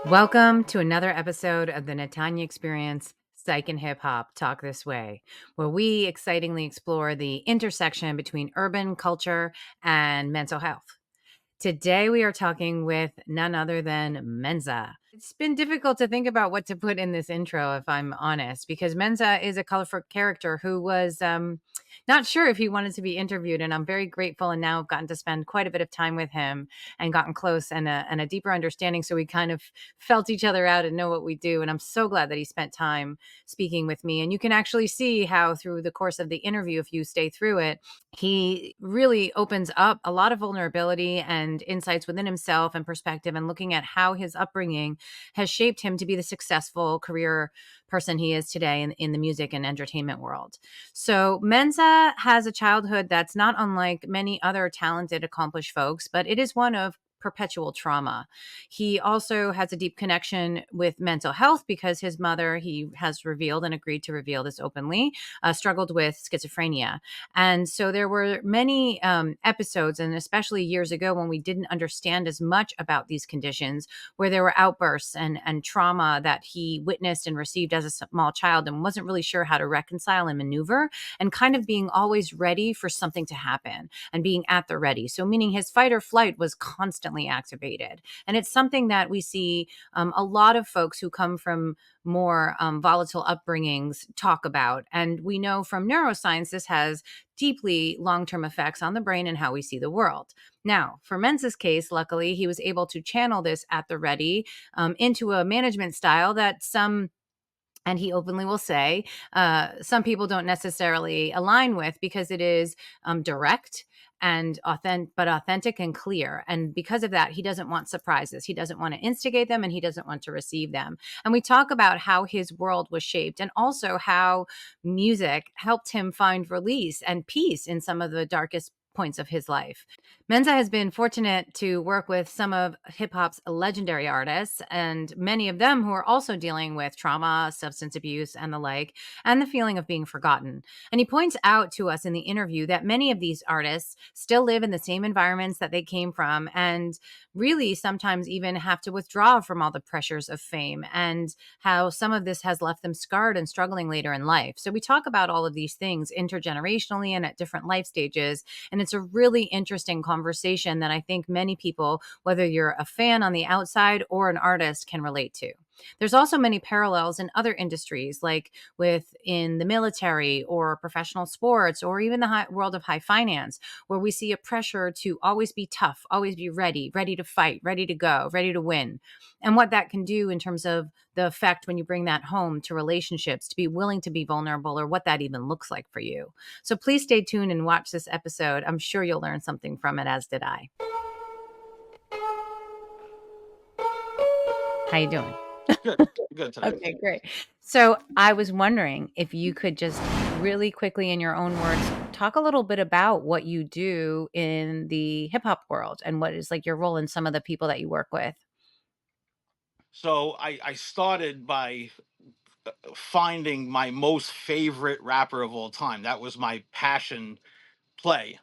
Welcome to another episode of the Natanya Experience Psych and Hip Hop Talk This Way, where we excitingly explore the intersection between urban culture and mental health. Today, we are talking with none other than Menza. It's been difficult to think about what to put in this intro, if I'm honest, because Menza is a colorful character who was not sure if he wanted to be interviewed. And I'm very grateful. And now I've gotten to spend quite a bit of time with him and gotten close and a deeper understanding. So we kind of felt each other out and know what we do. And I'm so glad that he spent time speaking with me. And you can actually see how through the course of the interview, if you stay through it, he really opens up a lot of vulnerability and insights within himself and perspective, and looking at how his upbringing has shaped him to be the successful career person he is today in the music and entertainment world. So Menza has a childhood that's not unlike many other talented, accomplished folks, but it is one of perpetual trauma. He also has a deep connection with mental health because his mother, he has revealed and agreed to reveal this openly, struggled with schizophrenia. And so there were many episodes, and especially years ago when we didn't understand as much about these conditions, where there were outbursts and trauma that he witnessed and received as a small child and wasn't really sure how to reconcile and maneuver, and kind of being always ready for something to happen and being at the ready. So, meaning his fight or flight was constantly activated. And it's something that we see a lot of folks who come from more volatile upbringings talk about. And we know from neuroscience this has deeply long-term effects on the brain and how we see the world. Now, for Menza's case, luckily, he was able to channel this at the ready into a management style that and he openly will say, some people don't necessarily align with, because it is direct and authentic and clear. And because of that, he doesn't want surprises. He doesn't want to instigate them, and he doesn't want to receive them. And we talk about how his world was shaped, and also how music helped him find release and peace in some of the darkest points of his life. Menza has been fortunate to work with some of hip hop's legendary artists, and many of them who are also dealing with trauma, substance abuse, and the like, and the feeling of being forgotten. And he points out to us in the interview that many of these artists still live in the same environments that they came from, and really sometimes even have to withdraw from all the pressures of fame, and how some of this has left them scarred and struggling later in life. So we talk about all of these things intergenerationally and at different life stages. And it's a really interesting conversation that I think many people, whether you're a fan on the outside or an artist, can relate to. There's also many parallels in other industries, like within the military or professional sports, or even the world of high finance, where we see a pressure to always be tough, always be ready to fight, ready to go, ready to win. And what that can do in terms of the effect when you bring that home to relationships, to be willing to be vulnerable, or what that even looks like for you. So please stay tuned and watch this episode. I'm sure you'll learn something from it, as did I. How you doing? Good, good today. Okay, great. So I was wondering if you could just really quickly, in your own words, talk a little bit about what you do in the hip hop world and what is like your role in some of the people that you work with. So I started by finding my most favorite rapper of all time. That was my passion play.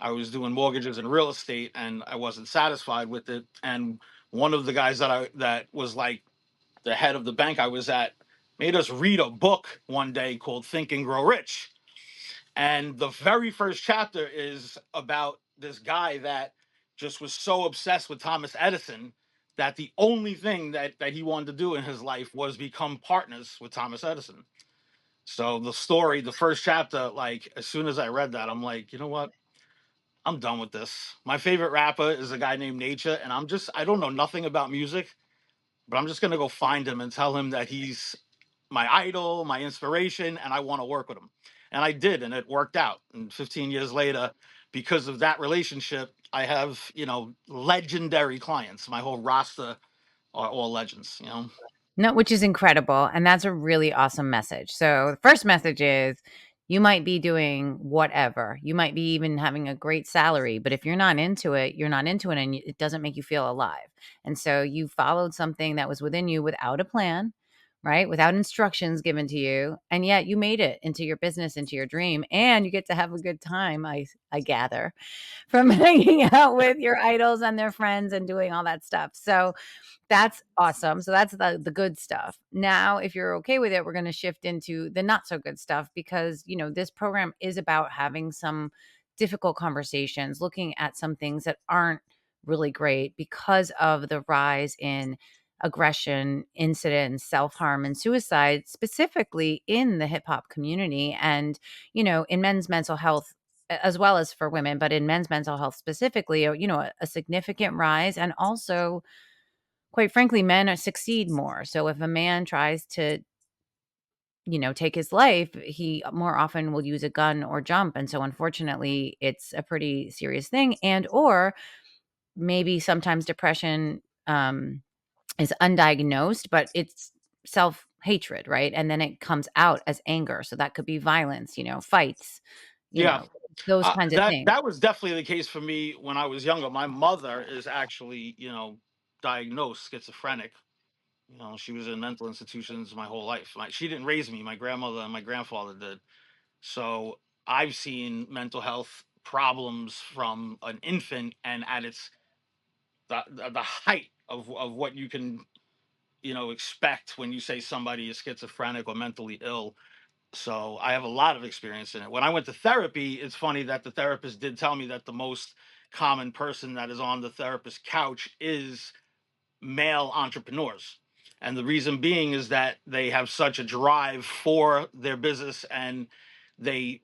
I was doing mortgages and real estate, and I wasn't satisfied with it. And one of the guys that was like the head of the bank I was at made us read a book one day called Think and Grow Rich. And the very first chapter is about this guy that just was so obsessed with Thomas Edison that the only thing that he wanted to do in his life was become partners with Thomas Edison. So the story, the first chapter, like as soon as I read that, I'm like, you know what? I'm done with this. My favorite rapper is a guy named Nature, and I don't know nothing about music, but I'm just gonna go find him and tell him that he's my idol, my inspiration, and I want to work with him. And I did, and it worked out. And 15 years later, because of that relationship, I have, legendary clients. My whole roster are all legends. No, which is incredible. And that's a really awesome message. So the first message is you might be doing whatever. You might be even having a great salary, but if you're not into it, you're not into it, and it doesn't make you feel alive. And so you followed something that was within you without a plan, right? Without instructions given to you, and yet you made it into your business, into your dream, and you get to have a good time, I gather, from hanging out with your idols and their friends and doing all that stuff. So that's awesome. So that's the good stuff. Now, if you're okay with it, we're going to shift into the not so good stuff because, this program is about having some difficult conversations, looking at some things that aren't really great because of the rise in aggression, incidents, self-harm and suicide specifically in the hip hop community and, in men's mental health as well as for women, but in men's mental health specifically, a significant rise and also quite frankly, men succeed more. So if a man tries to, take his life, he more often will use a gun or jump. And so unfortunately, it's a pretty serious thing. And or maybe sometimes depression is undiagnosed, but it's self-hatred, right? And then it comes out as anger. So that could be violence, fights, Yeah. those kinds of That things. that was definitely the case for me when I was younger. My mother is actually, diagnosed schizophrenic. She was in mental institutions my whole life. She didn't raise me. My grandmother and my grandfather did. So I've seen mental health problems from an infant, and at its the height of what you can expect when you say somebody is schizophrenic or mentally ill. So I have a lot of experience in it. When I went to therapy, it's funny that the therapist did tell me that the most common person that is on the therapist's couch is male entrepreneurs. And the reason being is that they have such a drive for their business, and they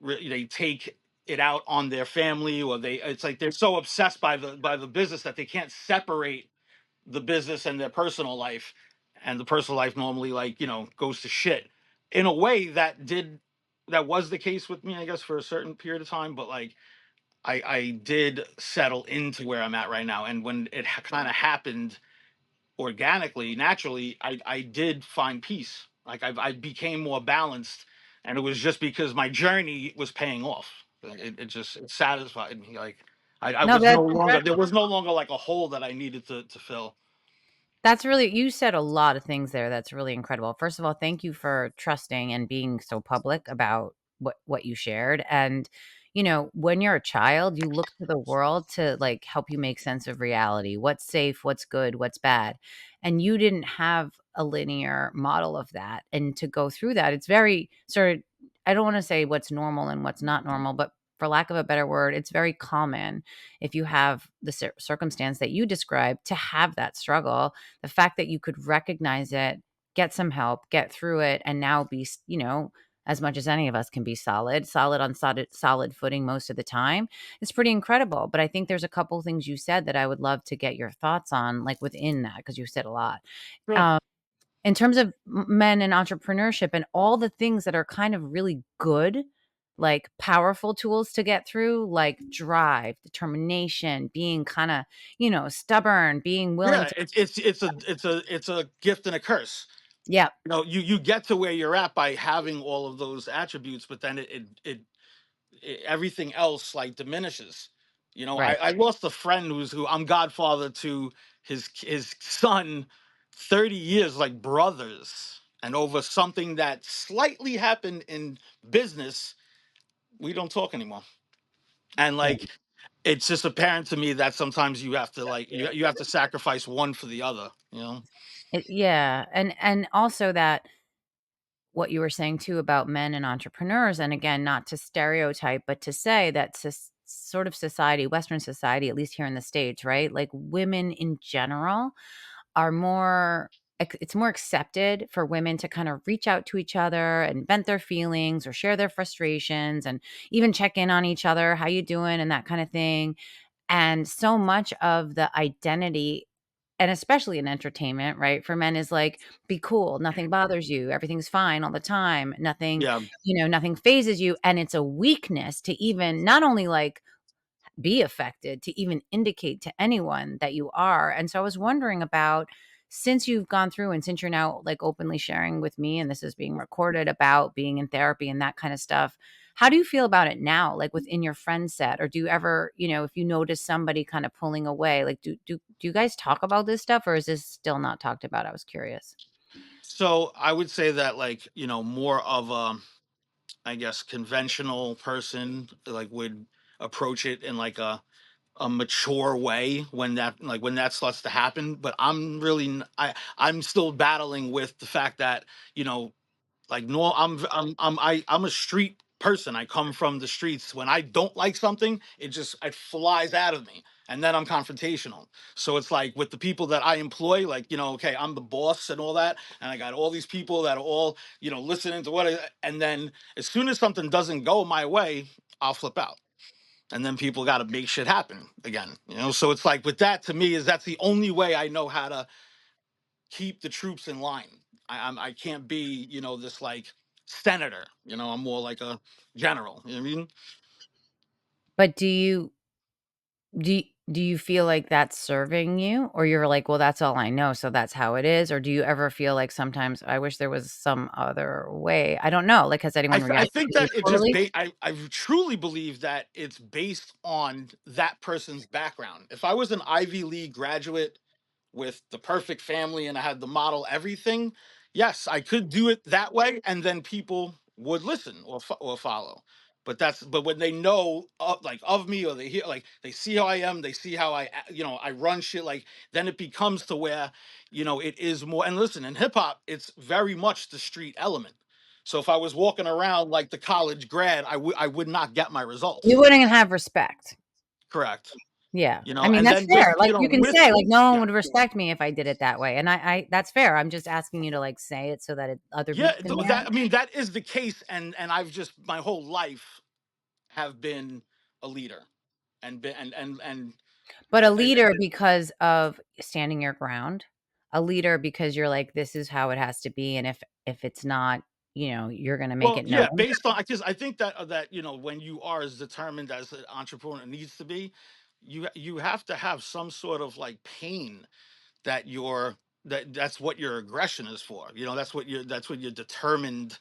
take it out on their family, or it's like they're so obsessed by the business that they can't separate the business and their personal life. And the personal life normally, like, goes to shit. In a way that was the case with me, I guess, for a certain period of time. But like, I did settle into where I'm at right now. And when it kind of happened organically, naturally, I did find peace. Like, I became more balanced, and it was just because my journey was paying off. It satisfied me. Like, I No, was no that's longer there incredible. was no longer like a hole that I needed to fill. That's really you said a lot of things there that's really incredible. First of all, thank you for trusting and being so public about what you shared. And, when you're a child, you look to the world to like help you make sense of reality. What's safe, what's good, what's bad. And you didn't have a linear model of that. And to go through that, it's very sort of I don't want to say what's normal and what's not normal, but for lack of a better word, it's very common if you have the circumstance that you described to have that struggle. The fact that you could recognize it, get some help, get through it, and now be, as much as any of us can be solid on solid footing most of the time, it's pretty incredible. But I think there's a couple things you said that I would love to get your thoughts on, like within that, because you said a lot. Sure. Um, in terms of men and entrepreneurship and all the things that are kind of really good, like powerful tools to get through, like drive, determination, being kind of, stubborn, being willing Yeah, to, it's a gift and a curse. yeah, You get to where you're at by having all of those attributes, but then everything else like diminishes. I, right. I lost a friend who I'm godfather to his son, 30 years, like brothers, and over something that slightly happened in business, we don't talk anymore. And like, it's just apparent to me that sometimes you have to like you have to sacrifice one for the other. Yeah, and also that what you were saying too about men and entrepreneurs, and again, not to stereotype, but to say that sort of society, Western society, at least here in the States, right? Like women in general are more it's more accepted for women to kind of reach out to each other and vent their feelings or share their frustrations and even check in on each other, how you doing and that kind of thing. And so much of the identity, and especially in entertainment, right, for men is like, be cool, nothing bothers you, everything's fine all the time, nothing, Yeah. nothing phases you. And it's a weakness to even not only like be affected, to even indicate to anyone that you are. And so I was wondering about, since you've gone through and since you're now like openly sharing with me and this is being recorded about being in therapy and that kind of stuff, how do you feel about it now, like within your friend set? Or do you ever, if you notice somebody kind of pulling away, like do you guys talk about this stuff or is this still not talked about? I was curious. So I would say that, like, more of a, I guess, conventional person like would approach it in like a mature way when that starts to happen. But I'm still battling with the fact that, you know like, no, I'm a street person. I come from the streets. When I don't like something, it flies out of me, and then I'm confrontational. So it's like with the people that I employ, like, okay, I'm the boss and all that, and I got all these people that are all, listening to and then as soon as something doesn't go my way, I'll flip out, and then people got to make shit happen again. So it's like with that, to me, is that's the only way I know how to keep the troops in line. I can't be, this like senator. I'm more like a general. You know what I mean? But do you feel like that's serving you? Or you're like, "Well, that's all I know, so that's how it is," or do you ever feel like sometimes, "I wish there was some other way?" I don't know, like, has anyone I reacted think to you that it just poorly? I truly believe that it's based on that person's background. If I was an Ivy League graduate with the perfect family and I had the model everything, yes, I could do it that way, and then people would listen or follow. But when they know like of me, or they see how I am, they see how I run shit, like, then it becomes to where, it is more. And listen, in hip hop, it's very much the street element. So if I was walking around like the college grad, I would not get my You results. wouldn't have respect. Correct. Yeah. I mean, And that's then fair. Like, you can with say, like, "No one yeah. would respect me if I did it that way," and I that's fair. I'm just asking you to, like, say it so that other Yeah, people can hear that it. I mean, that is the case, and I've just my whole life have been a leader, and been and But a and leader because of standing your ground, a leader because you're like, "This is how it has to be, and if it's not, you're gonna make well, it yeah, known." based on, because I think that when you are as determined as an entrepreneur needs to be, you have to have some sort of like pain that that's what your aggression is for. That's what you're determined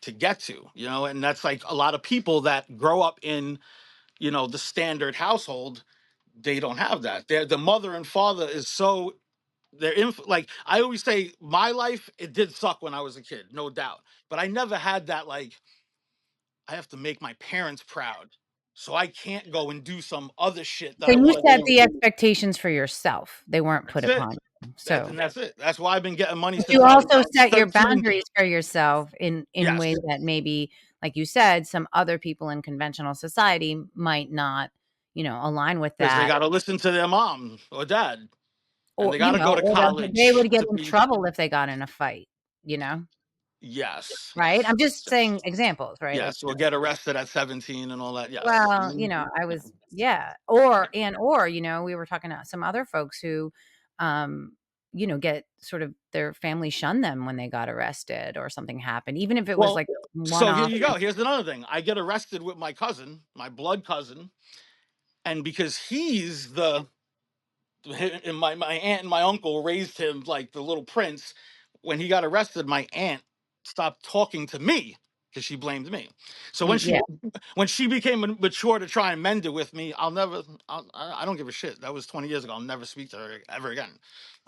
to get to. And that's like a lot of people that grow up in the standard household. They don't have that. The mother and father is so like, I always say, my life, it did suck when I was a kid, no doubt, but I never had that, like, I have to make my parents proud, so I can't go and do some other shit that So I you want to set go and the do. expectations for yourself. They weren't put That's it. upon you. So That's it. That's why I've been getting money you since I was also set your 13. boundaries for yourself in Yes, ways that maybe, like you said, some other people in conventional society might not, align with because they that. got to listen to their mom or dad, and Or, they got to go to or they college would get to in be. trouble if they got in a fight, you know? Yes, Right? yes, I'm just yes, saying examples, right? Like, yes. Or get arrested at 17 and all that. Yes. well, Mhm. I Yeah. was, yeah. We were talking to some other folks who, um, get sort of their family shun them when they got arrested or something happened, even if it was Well, like one so here off. you go. Here's another thing. I get arrested with my cousin, my blood cousin, and because he's and my aunt and my uncle raised him like the little prince. When he got arrested, my aunt stopped talking to me because she blamed me. So when Yeah. she became mature to try and mend it with me, I don't give a shit. That was 20 years ago. I'll never speak to her ever again.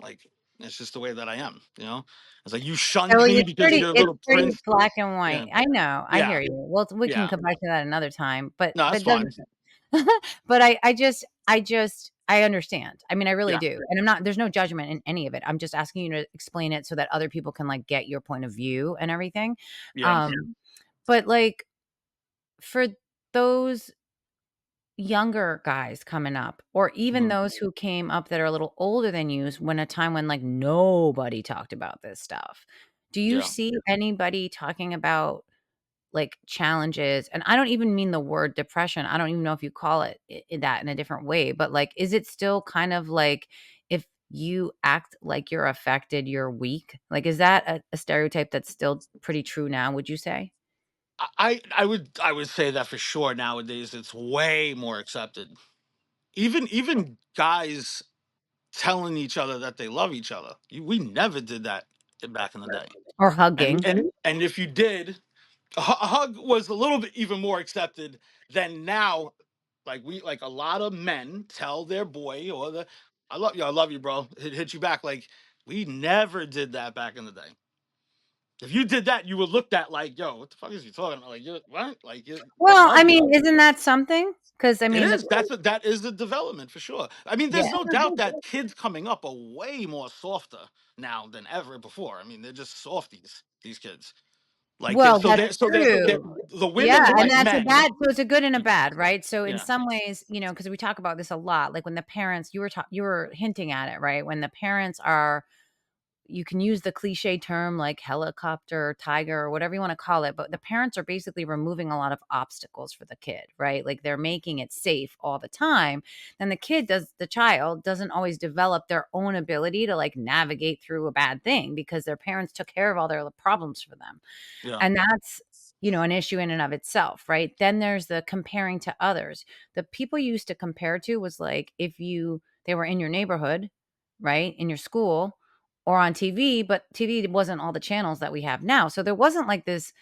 Like, it's just the way that I am. It's like, you shunned So me because you're a it's little pretty prince. black and white. Yeah, I know, I yeah, hear you. Well, we can yeah. come back to that another time, but No, that's that fine. doesn't. But I understand. I mean, I really Yeah, do, and there's no judgment in any of it. I'm just asking you to explain it so that other people can, like, get your point of view and everything. yeah. But, like, for those younger guys coming up, or even Mhm. those who came up that are a little older than you, when a time when, like, nobody talked about this stuff, do you Yeah. see anybody talking about, like, challenges? And I don't even mean the word depression. I don't even know if you call it that in a different way, but, like, is it still kind of like, if you act like you're affected, you're weak? Like, is that a stereotype that's still pretty true now, would you say? I would say that for sure nowadays it's way more accepted. Even guys telling each other that they love each other. We never did that back in the day. Or And hugging? and if you did, a hug was a little bit even more accepted than now. Like a lot of men tell their boy, or I love you, bro. Hit you back. Like, we never did that back in the day. If you did that, you were looked at like, "Yo, what the fuck is you talking about? Like, you what? Like, you're Well, I bugging." mean, isn't that something? Because I It mean, the is. That is the development for sure. I mean, yeah. there's no doubt that kids coming up are way more softer now than ever before. I mean, they're just softies. These kids, like, Well, that's they're true. the Yeah, women are and like that's a men. bad so it's a good and a bad, right? So in Yeah, some ways, because we talk about this a lot, like when the parents you were hinting at it, right? When the parents are you can use the cliche term like helicopter, tiger, or whatever you wanna call it, but the parents are basically removing a lot of obstacles for the kid, right? Like, they're making it safe all the time, and the child doesn't always develop their own ability to, like, navigate through a bad thing because their parents took care of all their problems for them. yeah, And that's, an issue in and of itself, right? Then there's the comparing to others. The people you used to compare to was like if they were in your neighborhood, right? In your school or on TV, but TV wasn't all the channels that we have now. So there wasn't like this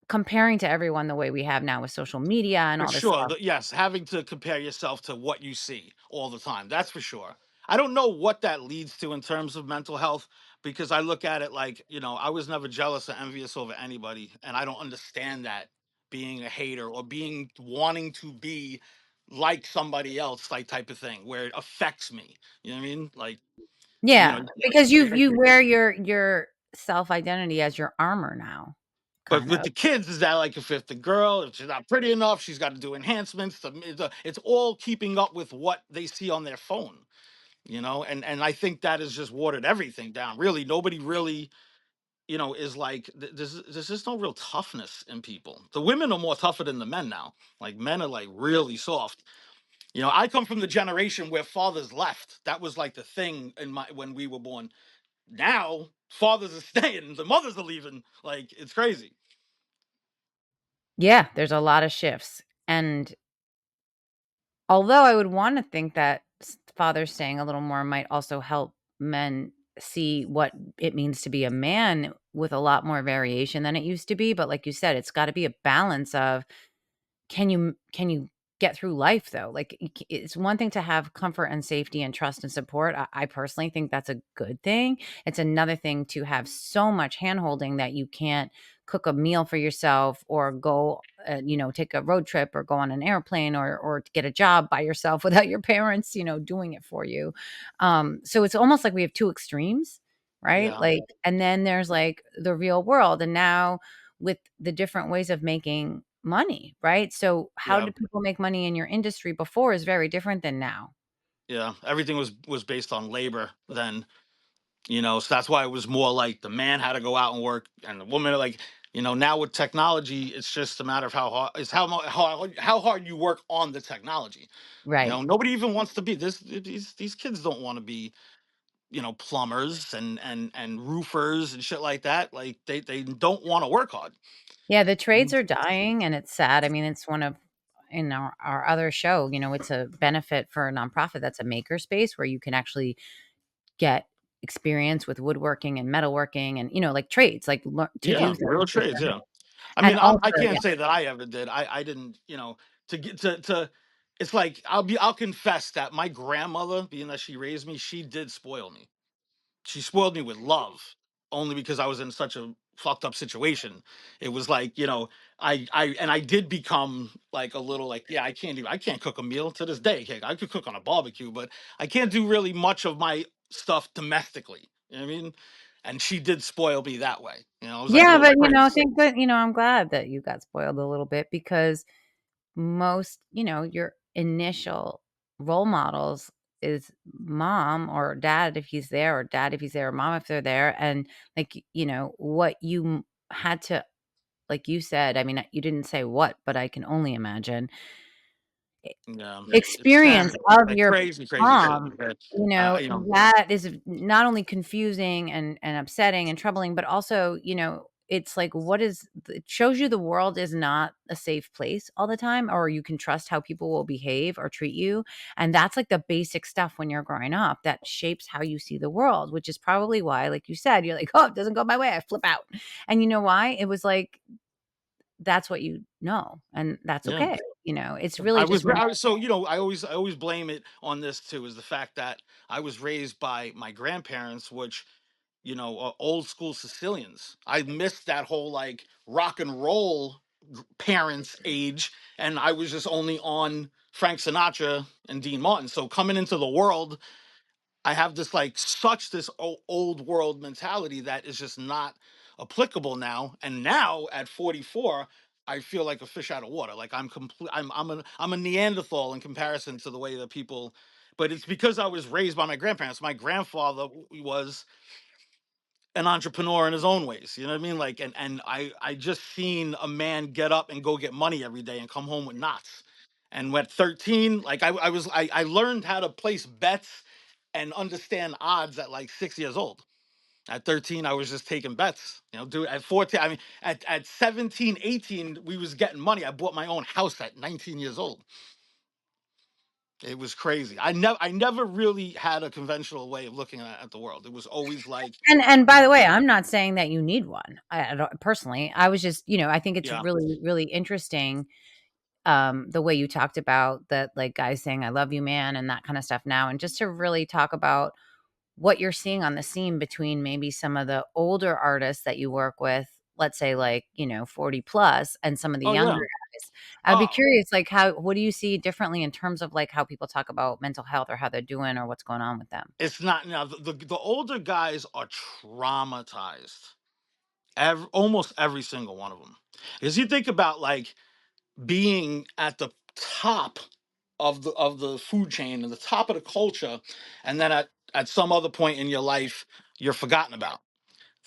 comparing to everyone the way we have now with social media and for all this sure. stuff. Yes, having to compare yourself to what you see all the time. That's for sure. I don't know what that leads to in terms of mental health because I look at it like, I was never jealous or envious over anybody. And I don't understand that being a hater or being wanting to be like somebody else, like type of thing where it affects me. You know what I mean? Like, you Yeah, know, because you wear your self-identity as your armor now, but kind with of. the kids, is that like if the girl, if she's not pretty enough, she's got to do enhancements. It's all keeping up with what they see on their phone, and I think that has just watered everything down. Really, nobody really, is like there's just no real toughness in people. The women are more tougher than the men now. Like men are like really soft. I come from the generation where fathers left. That was like the thing in my when we were born. Now fathers are staying, the mothers are leaving. Like it's crazy. Yeah, there's a lot of shifts, and although I would wanna think that fathers saying a little more might also help men see what it means to be a man with a lot more variation than it used to be, but like you said, it's gotta be a balance of can you get through life though? Like, it's one thing to have comfort and safety and trust and support. I personally think that's a good thing. It's another thing to have so much handholding that you can't cook a meal for yourself or go, take a road trip or go on an airplane or to get a job by yourself without your parents, doing it for you. So it's almost like we have two extremes, right? Yeah, Like, and then there's like the real world. And now with the different ways of making money, right? So how yeah. did people make money in your industry before is very different than now. Yeah, everything was based on labor then, so that's why it was more like the man had to go out and work and the woman like, now with technology, it's just a matter of how hard it's how hard you work on the technology. Right. Nobody even wants to be these kids don't want to be, plumbers and roofers and shit like that. Like they don't want to work hard. Yeah, the trades Mhm. are dying and it's sad. I mean, it's one of in our other show, it's a benefit for a nonprofit that's a maker space where you can actually get experience with woodworking and metalworking and, like trades, like to do Yeah, real things with trades, your yeah. I and mean, also I can't yeah. say that I ever did. I didn't, to get to it's like I'll confess that my grandmother, being that she raised me, she did spoil me. She spoiled me with love only because I was in such a fucked up situation. It was like, I did become like a little like, yeah, I can't cook a meal to this day. I could cook on a barbecue, but I can't do really much of my stuff domestically. You know what I mean? And she did spoil me that way. I was like a Yeah, little but prince. thank good, I'm glad that you got spoiled a little bit because most, your initial role models is mom or dad if he's there, or dad if he's there, or mom if they're there. And like, what you had to, like you said, I mean, you didn't say what, but I can only imagine Yeah, it's experience of like your crazy, crazy shit. mom, Okay. I, that is not only confusing and upsetting and troubling, but also, it's like, it shows you the world is not a safe place all the time, or you can trust how people will behave or treat you. And that's like the basic stuff when you're growing up that shapes how you see the world, which is probably why, like you said, you're like, oh, it doesn't go my way, I flip out. And you know why? It was like, that's what and that's yeah. okay. It's really just I was so I always blame it on this too is the fact that I was raised by my grandparents, which old school Sicilians. I missed that whole like rock and roll parents age, and I was just only on Frank Sinatra and Dean Martin. So coming into the world, I have this like such this old world mentality that is just not applicable now. And now at 44, I feel like a fish out of water. Like I'm a Neanderthal in comparison to the way that people. But it's because I was raised by my grandparents. My grandfather was an entrepreneur in his own ways. You know what I mean? Like, and I just seen a man get up and go get money every day and come home with knots. And at 13, like I learned how to place bets and understand odds at like 6 years old. At 13, I was just taking bets. Do at 14. I mean, at 17, 18, we was getting money. I bought my own house at 19 years old. It was crazy. I never really had a conventional way of looking at the world. It was always like, And you by the know, way, I'm not saying that you need one. I don't personally. I was just, I think it's yeah. really, really interesting, the way you talked about that, like guys saying, "I love you, man," and that kind of stuff now, and just to really talk about what you're seeing on the scene between maybe some of the older artists that you work with, let's say like, 40 plus, and some of the Oh younger yeah. guys. I'd be Oh, curious, like what do you see differently in terms of like how people talk about mental health or how they're doing or what's going on with them? it's not now. The older guys are traumatized. Almost every single one of them. Because you think about like being at the top of the food chain and the top of the culture, and then at some other point in your life you're forgotten about.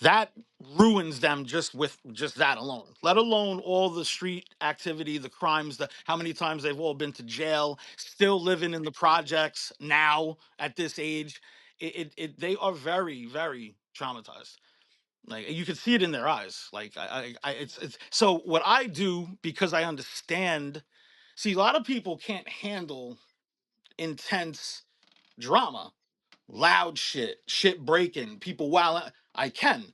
That ruins them just with just that alone, let alone all the street activity, the crimes, the how many times they've all been to jail, still living in the projects now at this age. They are very, very traumatized. Like you can see it in their eyes. Like it's so what I do, because I understand. See, a lot of people can't handle intense drama, loud shit breaking, people wow. I can.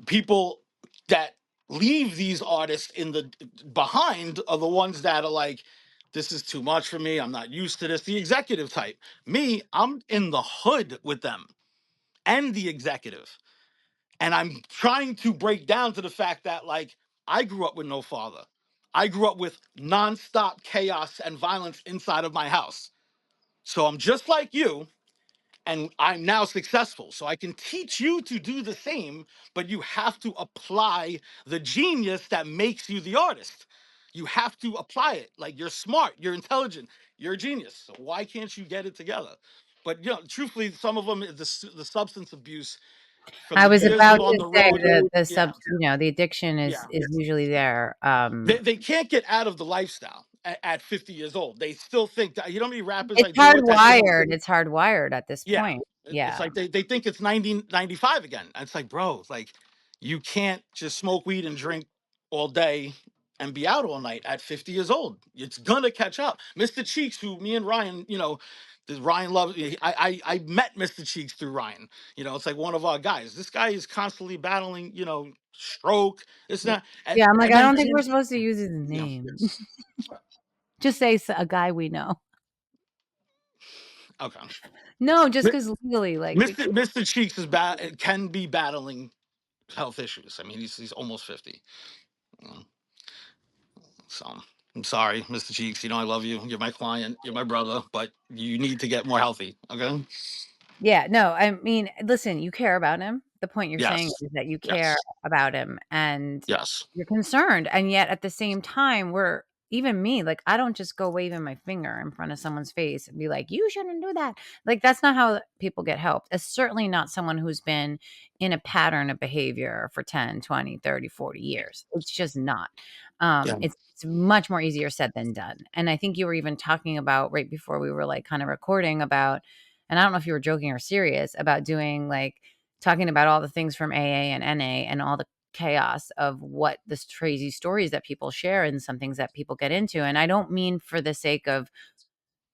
People that leave these artists in the behind are the ones that are like, this is too much for me. I'm not used to this. The executive type. Me, I'm in the hood with them and the executive. And I'm trying to break down to the fact that, like, I grew up with no father. I grew up with nonstop chaos and violence inside of my house. So I'm just like you, and I'm now successful. So I can teach you to do the same, but you have to apply the genius that makes you the artist. You have to apply it. Like, you're smart, you're intelligent, you're a genius. So why can't you get it together? But truthfully, some of them, the substance abuse from I the was years about of on to the say road. the Yeah, the addiction is yeah. usually there. They can't get out of the lifestyle at 50 years old. They still think that, you know how many rappers I It's deal with that It's hardwired at this yeah. point. It's Yeah. like they think it's 1995 again. It's like, bro, like you can't just smoke weed and drink all day and be out all night at 50 years old. It's gonna catch up. Mr. Cheeks, who me and Ryan, Ryan loves. I met Mr. Cheeks through Ryan. It's like one of our guys. This guy is constantly battling, stroke. It's not, and Yeah, I'm like, and I then don't think we're supposed to use his yeah, name. Just say a guy we know. okay. No, just Mi- because legally, like, we Mr. Cheeks is bad. Can be battling health issues. I mean, he's almost 50. Mm, So I'm sorry, Mr. Cheeks. I love you. You're my client. You're my brother, but you need to get more healthy. Okay. yeah, no, I mean, listen, you care about him. The point you're saying Yes. is that you care Yes. about him and Yes. you're concerned, and yet at the same time, we're even me, like, I don't just go waving my finger in front of someone's face and be like, "You shouldn't do that." Like, that's not how people get help. It's certainly not someone who's been in a pattern of behavior for 10, 20, 30, 40 years. It's just not. Yeah. It's much more easier said than done, and I think you were even talking about right before we were, like, kinda recording about and I don't know if you were joking or serious about doing, like talking about all the things from AA and NA and all the chaos of what this crazy stories that people share and some things that people get into. And I don't mean for the sake of,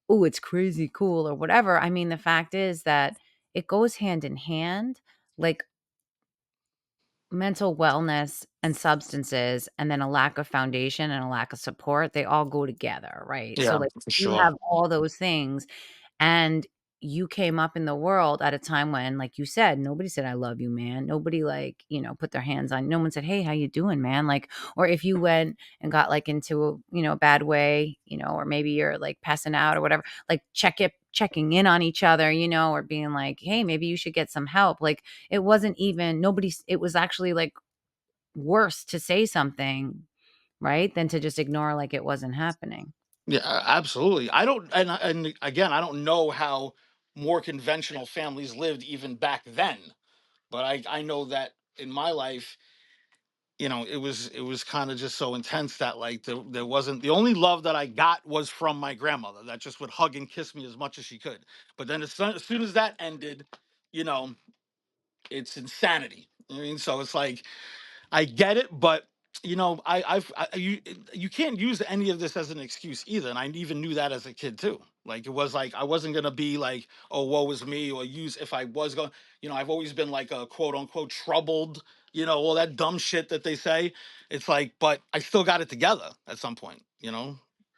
oh, it's crazy cool or whatever. I mean, the fact is that it goes hand in hand, like mental wellness and substances, and then a lack of foundation and a lack of support, they all go together, right? So, Yeah. like, For you sure. have all those things and you came up in the world at a time when, like you said, nobody said, "I love you, man." Nobody, like, put their hands on, no one said, "Hey, how you doing, man?" Like, or if you went and got, like, into a, a bad way, or maybe you're, like, passing out or whatever, like, checking in on each other, or being like, "Hey, maybe you should get some help." Like, it wasn't even nobody's it was actually, like, worse to say something, right, than to just ignore like it wasn't happening. Yeah, absolutely. I don't, and again, I don't know how more conventional families lived even back then, but I know that in my life, it was kind of just so intense that like there wasn't, the only love that I got was from my grandmother that just would hug and kiss me as much as she could. But then as soon as that ended, you know, it's insanity. I mean, so it's like I get it, but you can't use any of this as an excuse either. And I even knew that as a kid too. Like it was like I wasn't gonna be like, oh, woe is me, or use if I was going. I've always been like a quote unquote troubled. All that dumb shit that they say. It's like, but I still got it together at some point.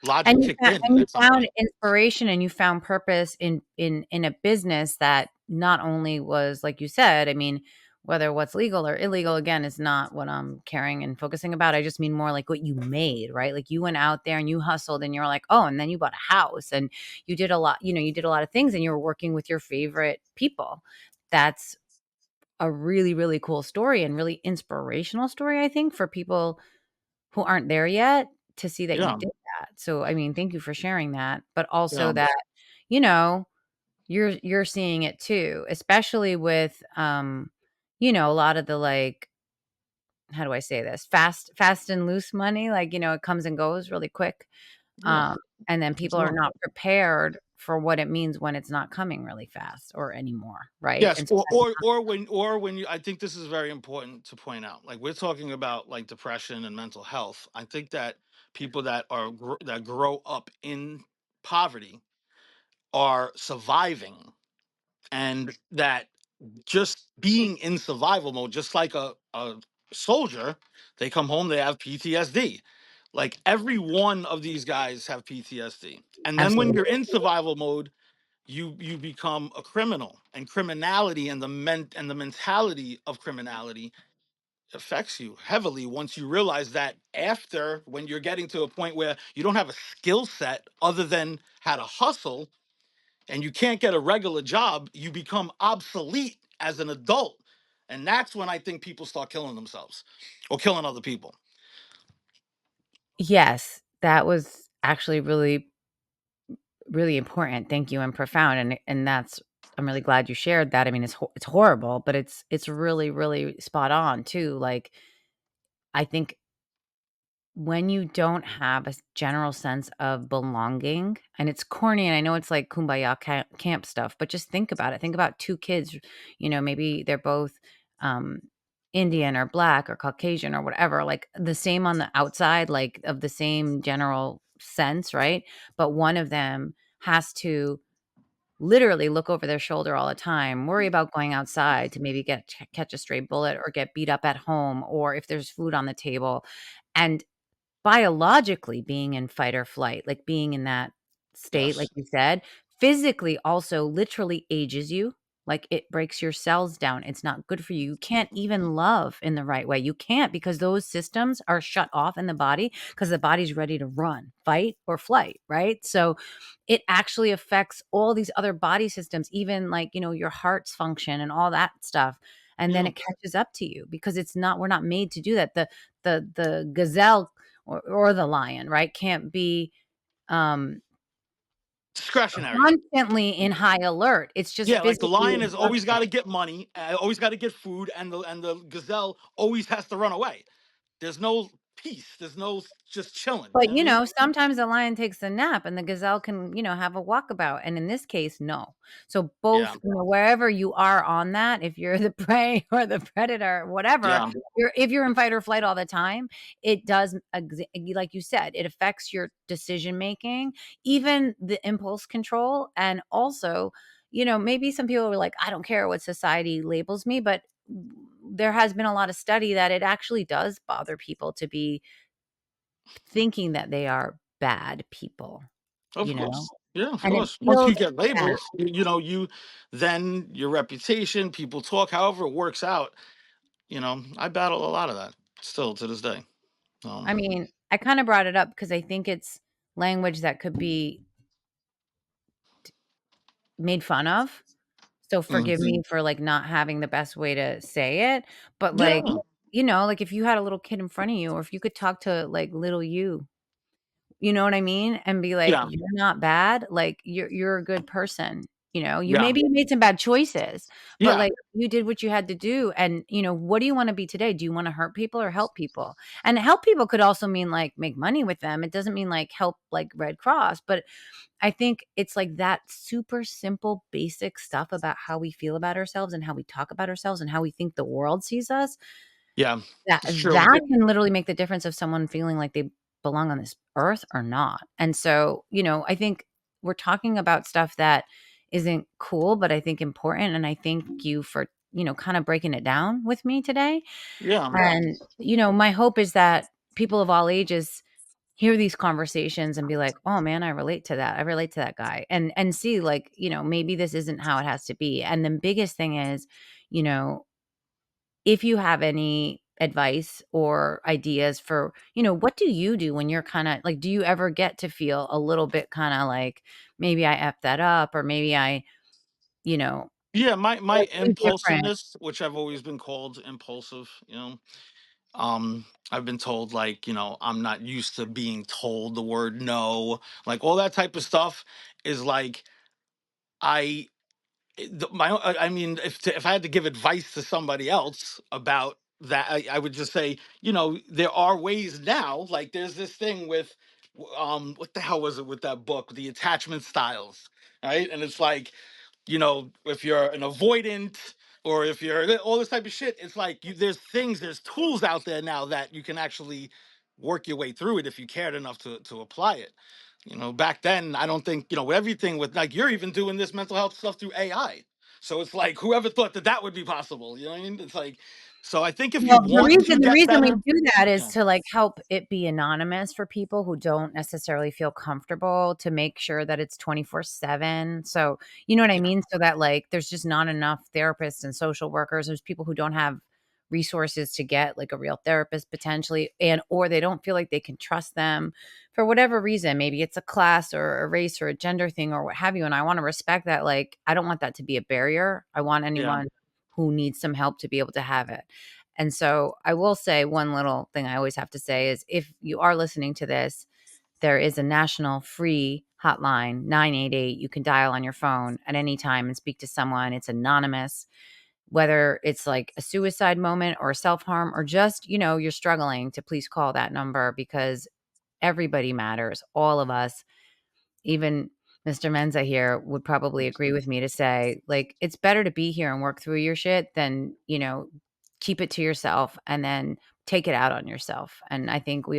Logic kicked in And you at some found point. inspiration and you found purpose in a business that not only was, like you said, I mean, whether what's legal or illegal, again, is not what I'm caring and focusing about. I just mean more like what you made, right? Like you went out there and you hustled and you're like, oh, and then you bought a house and you did a lot, you did a lot of things and you were working with your favorite people. That's a really, really cool story and really inspirational story, I think, for people who aren't there yet to see that you Yeah, did that. So, I mean, thank you for sharing that, but also yeah, that, you know, you're seeing it too, especially with, a lot of the, like, how do I say this? Fast and loose money, like, it comes and goes really quick. yeah. And then people are Sure. not prepared for what it means when it's not coming really fast or anymore, right? Yes, And so or when you, I think this is very important to point out. Like we're talking about like depression and mental health. I think that people that grow up in poverty are surviving, and that just being in survival mode, just like a soldier, they come home, they have PTSD. Like every one of these guys have PTSD, and then when absolutely. you're in survival mode, you become a criminal, and criminality and the mentality of criminality affects you heavily once you realize that after, when you're getting to a point where you don't have a skill set other than how to hustle, and you can't get a regular job, you become obsolete as an adult. And that's when I think people start killing themselves or killing other people. Yes, that was actually really, really important. Thank you, and profound, and that's I'm really glad you shared that. I mean, it's horrible, but it's really, really spot on too. Like, I think when you don't have a general sense of belonging, and it's corny, and I know it's like kumbaya camp stuff, but just think about it. Think about 2 kids, maybe they're both, um, Indian or Black or Caucasian or whatever, like, the same on the outside, like, of the same general sense, right? But one of them has to literally look over their shoulder all the time, worry about going outside to maybe catch a stray bullet or get beat up at home, or if there's food on the table, and biologically being in fight or flight, like being in that state, like Yes. you said, physically also literally ages you, like it breaks your cells down. It's not good for you. You can't even love in the right way. You can't because those systems are shut off in the body because the body's ready to run, fight or flight, right? So it actually affects all these other body systems, even like, your heart's function and all that stuff. And then Yeah. it catches up to you because we're not made to do that. The gazelle or the lion, right, can't be, um, Discretionary. constantly in high alert. It's just Yeah, like the physically lion has always got exhausting. to get money, always got to get food, and the gazelle always has to run away. There's no peace. There's no just chilling. You But, know what I mean? sometimes the lion takes a nap and the gazelle can, have a walkabout, and in this case, no. So both, Yeah. wherever you are on that, if you're the prey or the predator, whatever, Yeah. if you're in fight or flight all the time, it does like you said, it affects your decision making, even the impulse control, and also, maybe some people were like, "I don't care what society labels me," but there has been a lot of study that it actually does bother people to be thinking that they are bad people, Of you know? course. Yeah, of and it course. Once you feels get bad. labels, you know, you then your reputation, people talk, however it works out. I battle a lot of that still to this day. I Um, mean, I kinda brought it up because I think it's language that could be made fun of. So forgive mhm. me for, like, not having the best way to say it, but, like, Yeah, like, if you had a little kid in front of you or if you could talk to, like, little you know what I mean? And be like, yeah, "You're not bad, like, you're a good person." You yeah, maybe made some bad choices, but, yeah, like, you did what you had to do, and, what do you wanna be today? Do you wanna hurt people or help people? And help people could also mean, like, make money with them. It doesn't mean, like, help, like, Red Cross, but I think it's, like, that super simple, basic stuff about how we feel about ourselves and how we talk about ourselves and how we think the world sees us, yeah. that It's true. that can literally make the difference of someone feeling like they belong on this earth or not. And so, I think we're talking about stuff that isn't cool, but I think important. And I thank you for, kind of breaking it down with me today. Yeah, And, my hope is that people of all ages hear these conversations and be like, "Oh man, I relate to that. I relate to that guy." And see like, maybe this isn't how it has to be. And the biggest thing is, you know, if you have any advice or ideas for, what do you do when you're kinda like, do you ever get to feel a little bit kinda like, "Maybe I effed that up," or "Maybe I," you know, yeah. My "let's do different." impulsiveness, which I've always been called impulsive. I've been told like, I'm not used to being told the word no, like all that type of stuff is like I I mean, if I had to give advice to somebody else about that, I would just say, there are ways now. Like there's this thing with, what the hell was it with that book, the attachment styles, right? And it's like, if you're an avoidant or if you're all this type of shit, it's like there's tools out there now that you can actually work your way through it if you cared enough to apply it. Back then, I don't think, everything with like you're even doing this mental health stuff through AI. So it's like whoever thought that that would be possible. You know what I mean? It's like, so I think if you Well, the want to reason the get reason we better, do that is yeah, to, like, help it be anonymous for people who don't necessarily feel comfortable to make sure that it's 24/7. So, you know what I yeah, mean? So that, like, there's just not enough therapists and social workers. There's people who don't have resources to get, like, a real therapist potentially, and or they don't feel like they can trust them for whatever reason. Maybe it's a class or a race or a gender thing or what have you, and I wanna respect that, like, I don't want that to be a barrier. I want yeah. anyone who needs some help to be able to have it. And so I will say one little thing I always have to say is if you are listening to this, there is a national free hotline, 988. You can dial on your phone at any time and speak to someone. It's anonymous, whether it's like a suicide moment or self harm or just, you're struggling to please call that number because everybody matters, all of us. Even Mr. Menza here would probably agree with me to say, like, it's better to be here and work through your shit than, keep it to yourself and then take it out on yourself. And I think we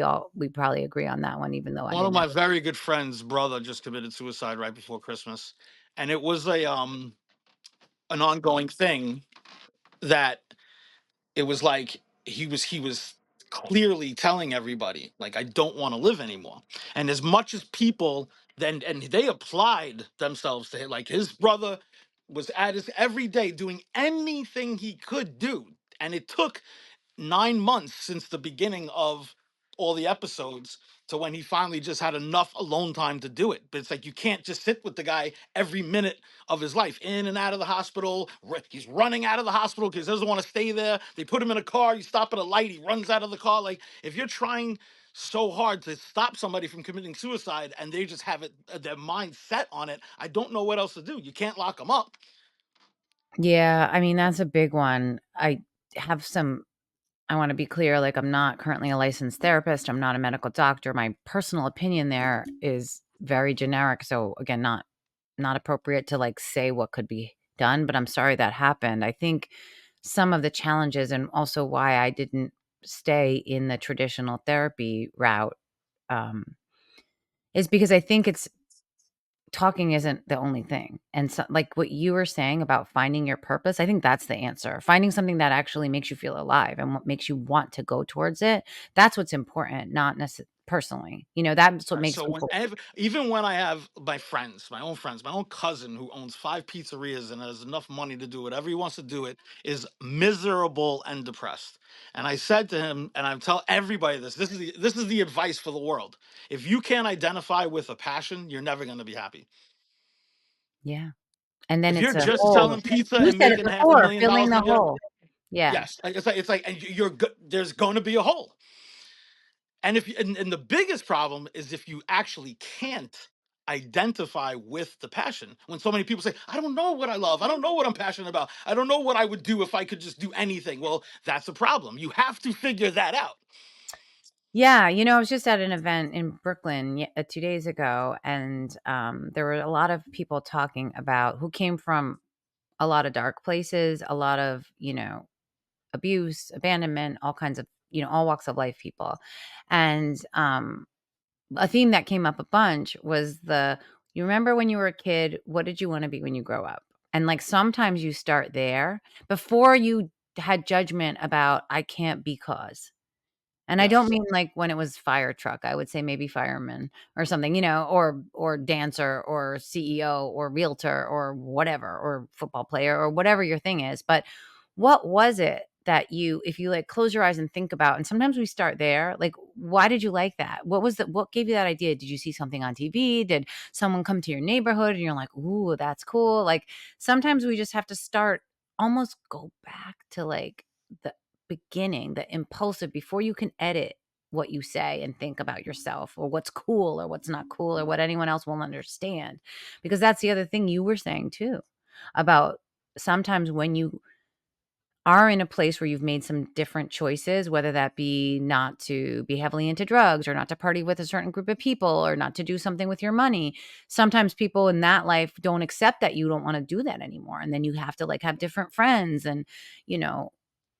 probably agree on that one, even though I One of didn't. my very good friends' brother just committed suicide right before Christmas, and it was a an ongoing thing that it was like he was clearly telling everybody like I don't want to live anymore. And as much as people then and they applied themselves to him, like his brother was at his every day doing anything he could do, and it took 9 months since the beginning of all the episodes to when he finally just had enough alone time to do it. But it's like you can't just sit with the guy every minute of his life, in and out of the hospital. He's running out of the hospital because he doesn't want to stay there. They put him in a car. You stop at a light, he runs out of the car. Like if you're trying so hard to stop somebody from committing suicide and they just have it their mind set on it, I don't know what else to do. You can't lock them up. Yeah, I mean, that's a big one. Have some I want to be clear, like I'm not currently a licensed therapist. I'm not a medical doctor. My personal opinion there is very generic. So again, not appropriate to like say what could be done, but I'm sorry that happened. I think some of the challenges and also why I didn't stay in the traditional therapy route um, is because I think it's talking isn't the only thing. And so, like what you were saying about finding your purpose, I think that's the answer. Finding something that actually makes you feel alive and what makes you want to go towards it. That's what's important, not necessarily. personally. That's what makes So me cool. even when I have my friends, my own cousin who owns 5 pizzerias and has enough money to do whatever he wants to do, it is miserable and depressed. And I said to him, and I tell everybody this: this is the advice for the world. If you can't identify with a passion, you're never going to be happy. Yeah. And then If you're it's a just hole. selling pizza You and said it making half a before, million filling dollars a the year, hole. Yeah. yes, it's like, and there's going to be a hole. And and the biggest problem is if you actually can't identify with the passion. When so many people say, I don't know what I love, I don't know what I'm passionate about, I don't know what I would do if I could just do anything. Well, that's a problem. You have to figure that out. Yeah, I was just at an event in Brooklyn 2 days ago, and, there were a lot of people talking about who came from a lot of dark places, a lot of, abuse, abandonment, all kinds of, all walks of life people. And, a theme that came up a bunch was you remember when you were a kid, what did you wanna be when you grow up? And, like, sometimes you start there before you had judgment about, "I can't because." And I don't Yes. mean like when it was fire truck, I would say maybe fireman or something, or dancer or CEO or realtor or whatever, or football player or whatever your thing is. But what was it that if you like close your eyes and think about, and sometimes we start there, like, why did you like that? What gave you that idea? Did you see something on TV? Did someone come to your neighborhood and you're like, ooh, that's cool? Like, sometimes we just have to start, almost go back to like the beginning, the impulsive, before you can edit what you say and think about yourself or what's cool or what's not cool or what anyone else will understand. Because that's the other thing you were saying too, about sometimes when you are in a place where you've made some different choices, whether that be not to be heavily into drugs or not to party with a certain group of people or not to do something with your money. Sometimes people in that life don't accept that you don't want to do that anymore. And then you have to like have different friends, and, you know,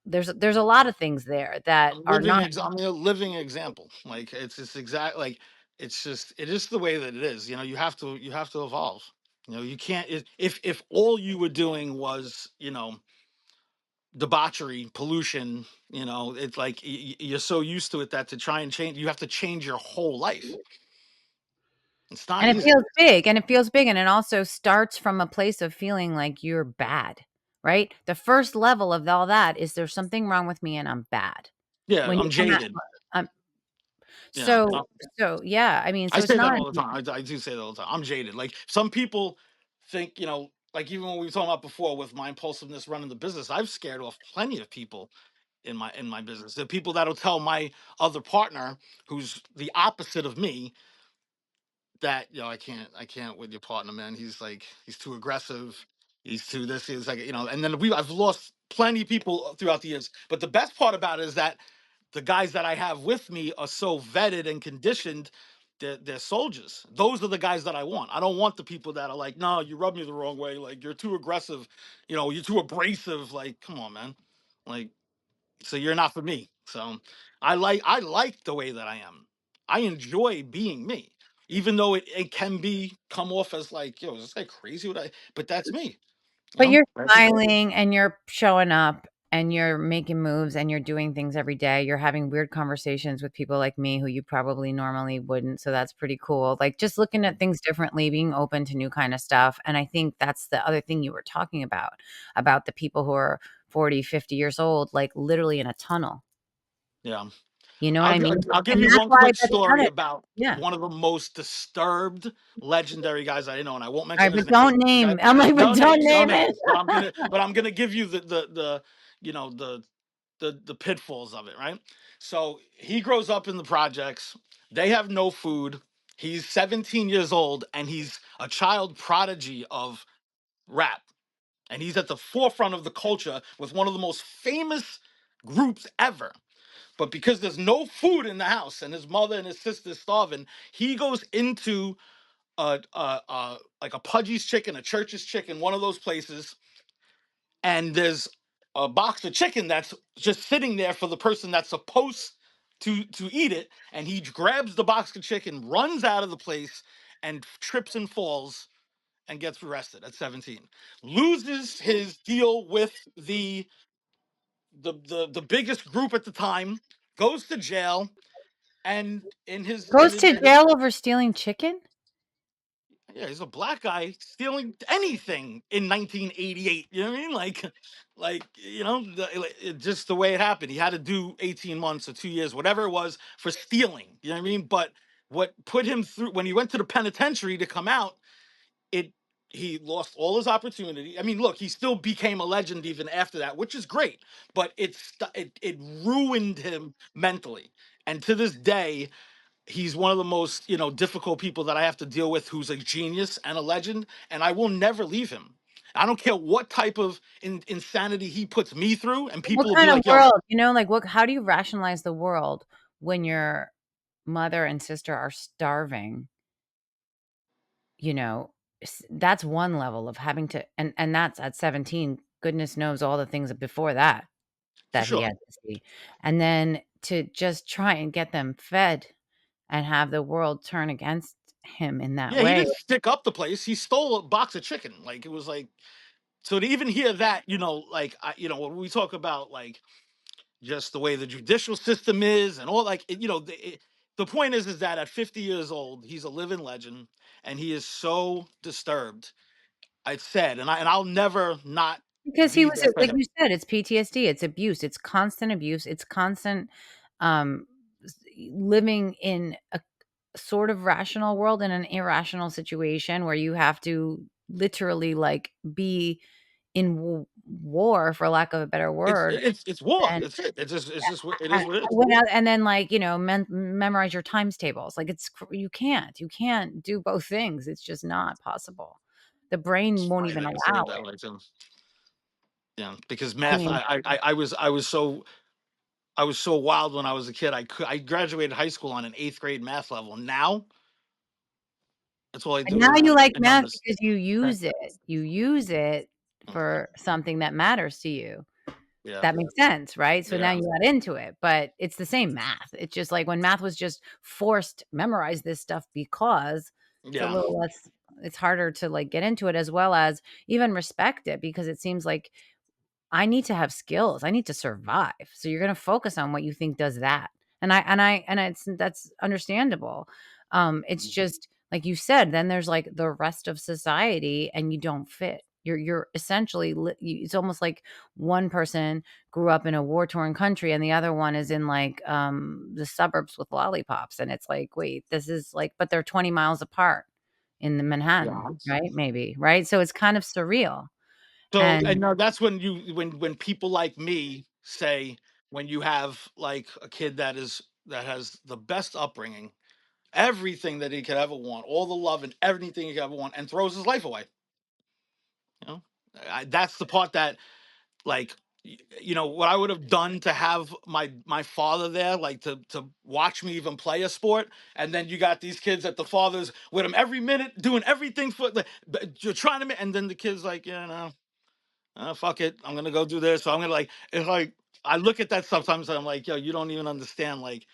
there's a lot of things there that are not. I'm a living example. Like it's just exact like it is the way that it is. You have to evolve. You can't if all you were doing was, debauchery, pollution, it's like you're so used to it that to try and change, you have to change your whole life. It's not And it easy. feels big, and it feels big, and it also starts from a place of feeling like you're bad, right? The first level of all that is there's something wrong with me and I'm bad. Yeah, When you I'm come out, jaded. um, Yeah. so yeah, I mean, I so it's say that not. all the time. I do say that all the time. I'm jaded. Like some people think, like even when we were talking about before with my impulsiveness running the business, I've scared off plenty of people in my business. The people that'll tell my other partner, who's the opposite of me, that I can't with your partner, man. He's too aggressive. He's too this. He's like, and then I've lost plenty of people throughout the years. But the best part about it is that the guys that I have with me are so vetted and conditioned. They're soldiers. Those are the guys that I want. I don't want the people that are like, no, you rub me the wrong way. Like you're too aggressive. You're too abrasive. Like, come on, man. Like, so you're not for me. So I like the way that I am. I enjoy being me, even though it can come off as like, yo, is this guy crazy? But that's me. But you're That's it. smiling and you're showing up and you're making moves and you're doing things every day. You're having weird conversations with people like me who you probably normally wouldn't. So that's pretty cool. Like, just looking at things differently, being open to new kind of stuff. And I think that's the other thing you were talking about the people who are 40, 50 years old, like literally in a tunnel. Yeah. You know what I'll I gi- mean? I'll give And you that's one why quick that's story another. about Yeah. one of the most disturbed, legendary guys I know, and I won't All mention right, his but name. don't Okay, name. I'm like, but no don't names, no name it. names. But I'm gonna give you the you know the pitfalls of it, right? So he grows up in the projects. They have no food. He's 17 years old, and he's a child prodigy of rap, and he's at the forefront of the culture with one of the most famous groups ever. But because there's no food in the house and his mother and his sister's starving, he goes into like a Pudgy's chicken, a Church's chicken, one of those places, and there's a box of chicken that's just sitting there for the person that's supposed to eat it, and he grabs the box of chicken, runs out of the place, and trips and falls and gets arrested at 17. Loses his deal with the biggest group at the time, goes to jail, And in his Goes to jail over stealing chicken? yeah, he's a black guy stealing anything in 1988. You know what I mean? Just the way it happened. He had to do 18 months or 2 years, whatever it was, for stealing. You know what I mean? But what put him through when he went to the penitentiary to come out, it he lost all his opportunity. I mean, look, he still became a legend even after that, which is great. But it ruined him mentally, and to this day he's one of the most difficult people that I have to deal with, who's a genius and a legend, and I will never leave him. I don't care what type of insanity he puts me through, and What people will be kind of like, "Yo, world, like, what how do you rationalize the world when your mother and sister are starving, you know? That's one level of having to, and that's at 17, goodness knows all the things before that, for that he sure." had to see. And then to just try and get them fed and have the world turn against him in that Yeah, he way. didn't stick up the place. He stole a box of chicken. Like it was like so to even hear that, when we talk about like just the way the judicial system is and all the point is that at 50 years old, he's a living legend and he is so disturbed. I said, I'll never not Because he be was there for like him. you said, it's PTSD, it's abuse, it's constant, um, living in a sort of rational world in an irrational situation where you have to literally, like, be in war, for lack of a better word, It's war. and It's it. It's just it I is what it is. went out and then, like, memorize your times tables, like, you can't do both things, it's just not possible. The brain It's won't funny even that you say allow it that it. way too. Yeah, because I math, mean, I was so wild when I was a kid. I graduated high school on an eighth grade math level. Now that's all I and do now is you like in math numbers. because you use it Mm, for something that matters to you. yeah, That makes sense, right? So now yeah, you got into it, but it's the same math. It's just like when math was just forced, memorize this stuff because it's a yeah, little less, it's harder to, like, get into it as well as even respect it because it seems like I need to have skills. I need to survive. So you're gonna focus on what you think does that. And it's that's understandable. It's just like you said, then there's like the rest of society and you don't fit. You're essentially it's almost like one person grew up in a war-torn country and the other one is in like the suburbs with lollipops and it's like, wait, this is like but they're 20 miles apart in the Manhattan, yeah. right? Maybe, right? So it's kind of surreal. So and And no, that's when when people like me say when you have like a kid that has the best upbringing, everything that he could ever want, all the love and everything he could ever want, and throws his life away. You know, that's the part that like what I would have done to have my father there, like to watch me even play a sport, and then you got these kids that the father's with him every minute doing everything for like you're trying to and then the kid's like, yeah, no, fuck it, I'm gonna go do this. So I'm gonna like it's like I look at that sometimes and I'm like, yo, you don't even understand like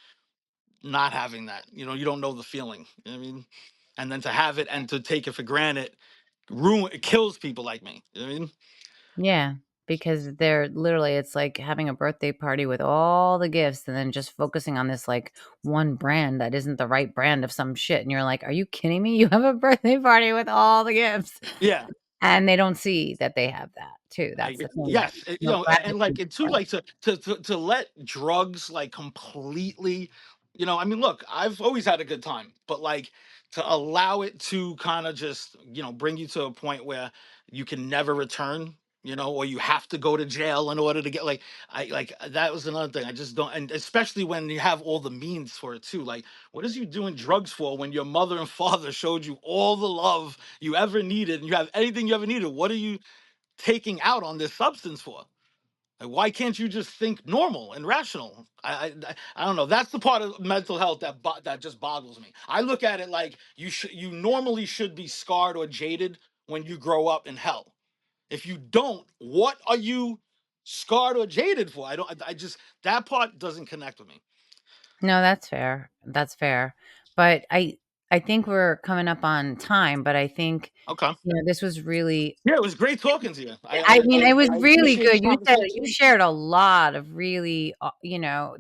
not having that. You don't know the feeling. You know what I mean? And then to have it and to take it for granted, it kills people like me. You know what I mean? yeah, because they're literally it's like having a birthday party with all the gifts and then just focusing on this, like, one brand that isn't the right brand of some shit, and you're like, "Are you kidding me? You have a birthday party with all the gifts." Yeah. And they don't see that they have that too, I that's the thing, that yes, no and gratitude like and too, for it. like to let drugs like completely, I mean, look, I've always had a good time, but like to allow it to kind of just bring you to a point where you can never return, or you have to go to jail in order to get I like that was another thing I just don't, and especially when you have all the means for it too. Like, what is you doing drugs for when your mother and father showed you all the love you ever needed and you have anything you ever needed? What are you taking out on this substance for? Like, why can't you just think normal and rational? I don't know. That's the part of mental health that just boggles me. I look at it like you normally should be scarred or jaded when you grow up in hell. If you don't, what are you scarred or jaded for? I don't. I just that part doesn't connect with me. No, that's fair, but I I think we're coming up on time, but I think, Okay. this was really Yeah, it was great talking to you. I mean, it was I really appreciate the good. You conversation. shared a lot of really,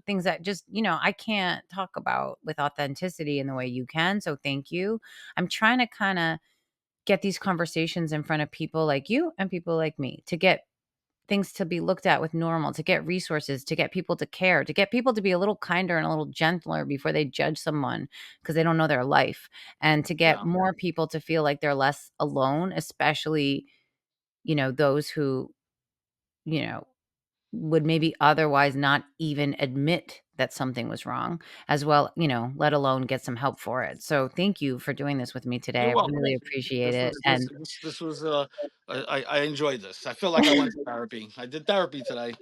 things that just, I can't talk about with authenticity in the way you can, so thank you. I'm trying to kinda get these conversations in front of people like you and people like me to get things to be looked at with normal, to get resources, to get people to care, to get people to be a little kinder and a little gentler before they judge someone because they don't know their life, and to get Yeah. more people to feel like they're less alone, especially, those who, you know, would maybe otherwise not even admit that something was wrong as well, let alone get some help for it. So thank you for doing this with me today. You're I welcome. really appreciate This it. was And this was I enjoyed this. I feel like I went to therapy. I did therapy today.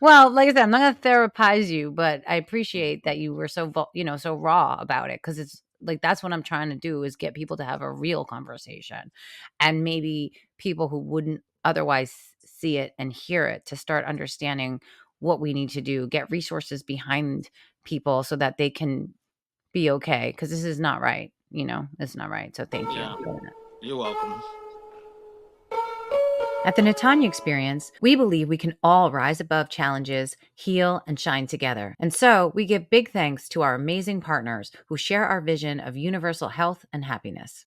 well, like I said, I'm not gonna therapize you, but I appreciate that you were so so raw about it because it's like that's what I'm trying to do is get people to have a real conversation, and maybe people who wouldn't otherwise see it and hear it to start understanding what we need to do, get resources behind people so that they can be okay because this is not right. It's not right. So thank you. Yeah. You're welcome. At the Natanya Experience, we believe we can all rise above challenges, heal, and shine together. And so we give big thanks to our amazing partners who share our vision of universal health and happiness.